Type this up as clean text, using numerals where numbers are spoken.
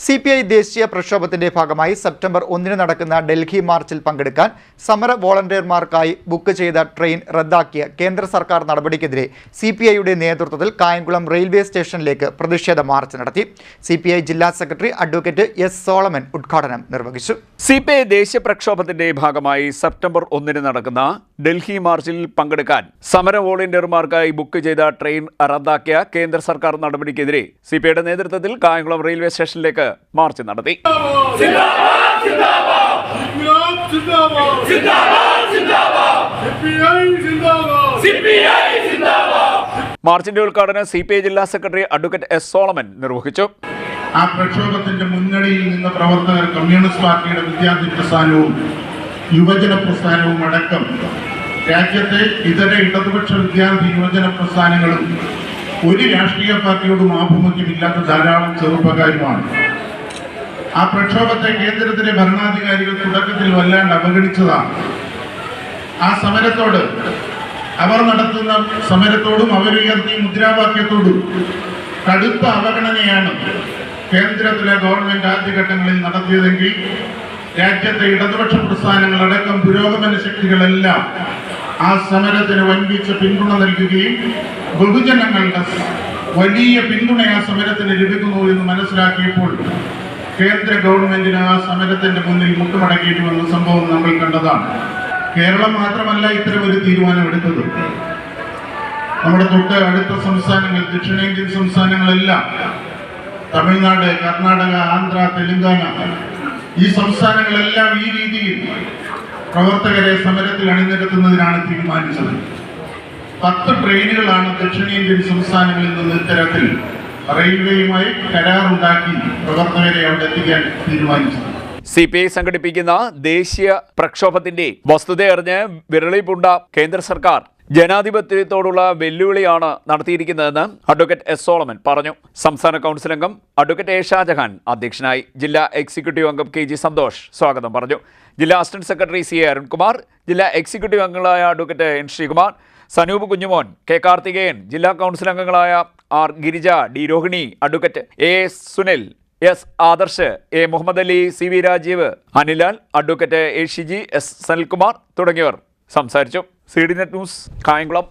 CPI ദേശീയ പ്രക്ഷോഭത്തിന്റെ ഭാഗമായി September 1 നടക്കുന്ന ഡൽഹി മാർച്ചിൽ പങ്കെടുക്കാൻ സമര വോളണ്ടിയർമാർക്കായി ബുക്ക് ചെയ്ത ട്രെയിൻ റദ്ദാക്കിയ കേന്ദ്ര സർക്കാർ നടപടിക്കെതിരെ CPIയുടെ നേതൃത്വത്തിൽ കായംകുളം റെയിൽവേ സ്റ്റേഷനിലേക്ക് പ്രതിഷേധ മാർച്ച് നടത്തി. CPI ജില്ലാ സെക്രട്ടറി അഡ്വക്കേറ്റ് S. സോളമൻ ഉദ്ഘാടനം നിർവഹിച്ചു. CPI ദേശീയ പ്രക്ഷോഭത്തിന്റെ ഭാഗമായി സെപ്റ്റംബർ 1 നടക്കുന്ന ഡൽഹി മാർച്ചിൽ പങ്കെടുക്കാൻ സമര വോളണ്ടിയർമാർക്കായി ബുക്ക് ചെയ്ത ട്രെയിൻ റദ്ദാക്കിയ കേന്ദ്ര സർക്കാർ നടപടിക്കെതിരെ CPIയുടെ നേതൃത്വത്തിൽ കായംകുളം റെയിൽവേ സ്റ്റേഷനിലേക്ക് മാർച്ച് നടത്തി. മാർച്ചിന്റെ ഉദ്ഘാടനം CPI ജില്ലാ സെക്രട്ടറി അഡ്വക്കേറ്റ് S. സോളമൻ നിർവഹിച്ചു. ആ പ്രക്ഷോഭത്തിന്റെ മുന്നണിയിൽ നിന്ന പ്രവർത്തകർ കമ്മ്യൂണിസ്റ്റ് പാർട്ടിയുടെ വിദ്യാർത്ഥി പ്രസ്ഥാനവും യുവജന പ്രസ്ഥാനവും അടക്കം രാജ്യത്തെ ഇതര ഇടതുപക്ഷ വിദ്യാർത്ഥി യുവജന പ്രസ്ഥാനങ്ങളും ഒരു രാഷ്ട്രീയ പാർട്ടിയോടും ആഭിമുഖ്യമില്ലാത്ത ധാരാളം ചെറുപ്പക്കാരുമാണ്. ആ പ്രക്ഷോഭത്തെ കേന്ദ്രത്തിലെ ഭരണാധികാരികൾ തുടക്കത്തിൽ വല്ലാണ്ട് അവഗണിച്ചതാണ്. ആ സമരത്തോട് അവർ നടത്തുന്ന സമരത്തോടും അവരുയർത്തിയ മുദ്രാവാക്യത്തോടും കടുത്ത അവഗണനയാണ് കേന്ദ്രത്തിലെ ഗവൺമെന്റ് ആദ്യഘട്ടങ്ങളിൽ നടത്തിയതെങ്കിൽ രാജ്യത്തെ ഇടതുപക്ഷ പ്രസ്ഥാനങ്ങളടക്കം പുരോഗമന ശക്തികളെല്ലാം ആ സമരത്തിന് വൻപിച്ച പിന്തുണ നൽകുകയും ബഹുജനങ്ങളുടെ വലിയ പിന്തുണ ആ സമരത്തിന് ലഭിക്കുന്നു എന്ന് മനസ്സിലാക്കിയപ്പോൾ കേന്ദ്ര ഗവൺമെന്റിന് ആ സമരത്തിന്റെ മുന്നിൽ മുട്ടുമടക്കേണ്ടി വന്ന സംഭവം നമ്മൾ കണ്ടതാണ്. കേരളം മാത്രമല്ല ഇത്തരമൊരു തീരുമാനമെടുത്തത്. നമ്മുടെ തൊട്ട് അടുത്ത സംസ്ഥാനങ്ങൾ, ദക്ഷിണേന്ത്യൻ സംസ്ഥാനങ്ങളെല്ലാം, തമിഴ്നാട്, കർണാടക, ആന്ധ്ര, തെലങ്കാന, ഈ സംസ്ഥാനങ്ങളെല്ലാം ഈ രീതിയിൽ പ്രവർത്തകരെ സമരത്തിൽ അണിനിരത്തുന്നതിനാണ് തീരുമാനിച്ചത്. 10 ട്രെയിനുകളാണ് ദക്ഷിണേന്ത്യൻ സംസ്ഥാനങ്ങളിൽ നിന്ന് ഇത്തരത്തിൽ റെയിൽവേയുമായി കരാറുണ്ടാക്കി പ്രവർത്തകരെ അവിടെ എത്തിക്കാൻ തീരുമാനിച്ചത്. CPI സംഘടിപ്പിക്കുന്ന ദേശീയ പ്രക്ഷോഭത്തിന്റെ വസ്തുതയറിഞ്ഞ് വിരളി പൂണ്ട കേന്ദ്ര സർക്കാർ ജനാധിപത്യത്തോടുള്ള വെല്ലുവിളിയാണ് നടത്തിയിരിക്കുന്നതെന്ന് അഡ്വക്കേറ്റ് S. സോളമൻ പറഞ്ഞു. സംസ്ഥാന കൗൺസിൽ അംഗം അഡ്വക്കേറ്റ് A. ഷാജഹാൻ അധ്യക്ഷനായി. ജില്ലാ എക്സിക്യൂട്ടീവ് അംഗം KG സന്തോഷ് സ്വാഗതം പറഞ്ഞു. ജില്ലാ അസിസ്റ്റന്റ് സെക്രട്ടറി CA അരുൺകുമാർ, ജില്ലാ എക്സിക്യൂട്ടീവ് അംഗങ്ങളായ advocate N. Sreekumar, Sanoop Kunjumon, K. Karthikeyan, ജില്ലാ കൗൺസിൽ അംഗങ്ങളായ R. Girija, D. Rohini, advocate A. Sunil, S. Adarsh, A. Muhammad Ali, CV Rajeev, Anilal, advocate A. Shiji, S. Sanilkumar തുടങ്ങിയവർ സംസാരിച്ചു. CDNet news, Kayamkulam.